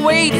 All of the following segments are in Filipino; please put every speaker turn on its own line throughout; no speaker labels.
08.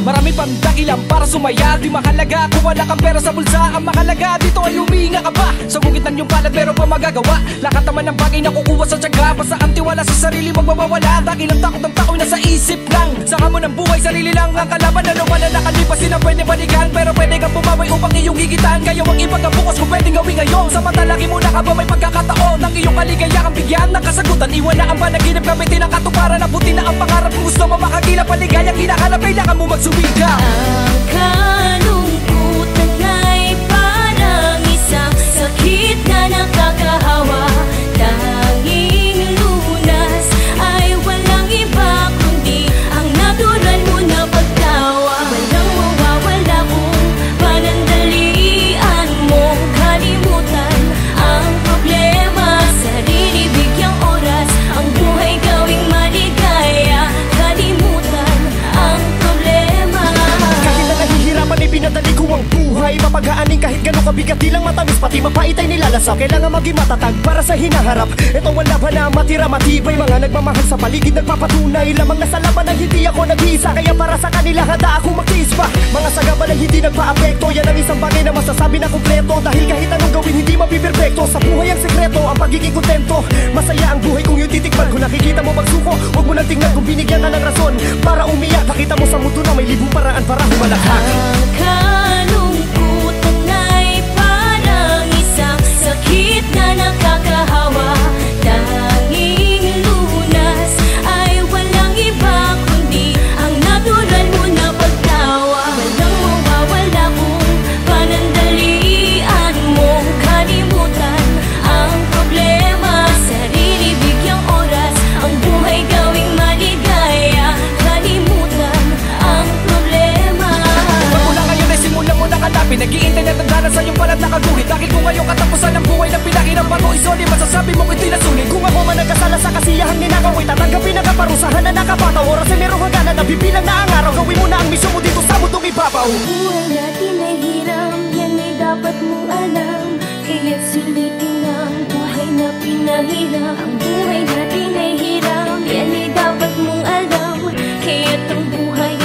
Marami pang dahilan para sumaya. Di mahalaga kung wala kang pera sa bulsa. Ang mahalaga dito ay huminga ka ba sa bukit ng iyong palad pero pa magagawa. Lahat naman ng bagay na kukuha sa tiyaga. Basta ang tiwala sa sarili magbabawala. Dahil ang takot ng tao'y nasa isip lang. Sa hamon ng buhay, sarili lang ang kalaban. Ano man na nakalipas din ang pwede balikan. Pero pwede kang bumawi upang iyong higitan. Kayo ang ibang ang bukas kung pwedeng gawin ngayon. Samantalaki muna ka ba may pagkakataon. Ang iyong kaligayahang bigyan ng kasagutan. Iwan na ang panaginip na may tinakatuparan. Nabuti na ang pangarap kung gusto mo makagila. Paligayang hinahanap, kailangan mo magsumika.
Ang kalungkutan ay parang isang sakit na nakakahawa. Tanging lunas ay walang iba kundi ang natural mo na pagtawa. Walang mawawala kung panandalian mong kalimutan ang problema. Sarili bigyang oras, ang buhay gawing maligaya. Kalimutan ang problema.
Kahit na nahihirapan ay pinadali ko ang buhay. Mapag-aaning kahit gano'ng kabigat, di lang matamis pati mapait ay nilalasap. Kailangan maging matatag para sa hinaharap. Ito ang laban na matira matibay. Mga nagmamahal sa paligid nagpapatunay. Lamang nasa laban ay hindi ako nag-iisa. Kaya para sa kanila handa ako magtiis pa. Mga sagabal ay hindi nagpa-apekto. Yan ang isang bagay na masasabi na kumpleto. Dahil kahit anong gawin hindi mapiperfecto. Sa buhay ang sekreto, ang pagiging kontento. Masaya ang buhay kung yung titikman. Kung nakikita mo magsuko, huwag mo nang tingnan kung binigyan ka ng rason para umiyak. Nakita mo sa mundo na may libong paraan para humalakhak.
Ang kalungkutan ay parang isang sakit na nakakahawa. Tanging lunas ay walang iba kundi ang natural mo na pagtawa. Walang mawawala kung panandalian mong kalimutan ang problema. Sarili bigyang oras, ang buhay gawing maligaya. Kalimutan ang problema.
Magmula ngayon ay simulan mo na hanapin. Nag-iintay na tandaan sa iyong palad nakaguhit. Dahil kung ngayong katapusan ng buhay na pinahirapan mo isoli, masasabi mong ito'y nasulit.
Kung ako man nagkasala sa kasiyahang ninakaw, tatanggapin ang kaparusahan na nakapataw. Oras ay merong hangganan na bibilang na ang araw. Gawin mo na ang misyon mo dito sa mundong ibabaw.
Buhay natin ay hiram, yan ay dapat mong alam. Kaya sulitin ang buhay na pinahiram. Ang buhay natin ay hiram, yan ay dapat mong alam. Kaya't ang buhay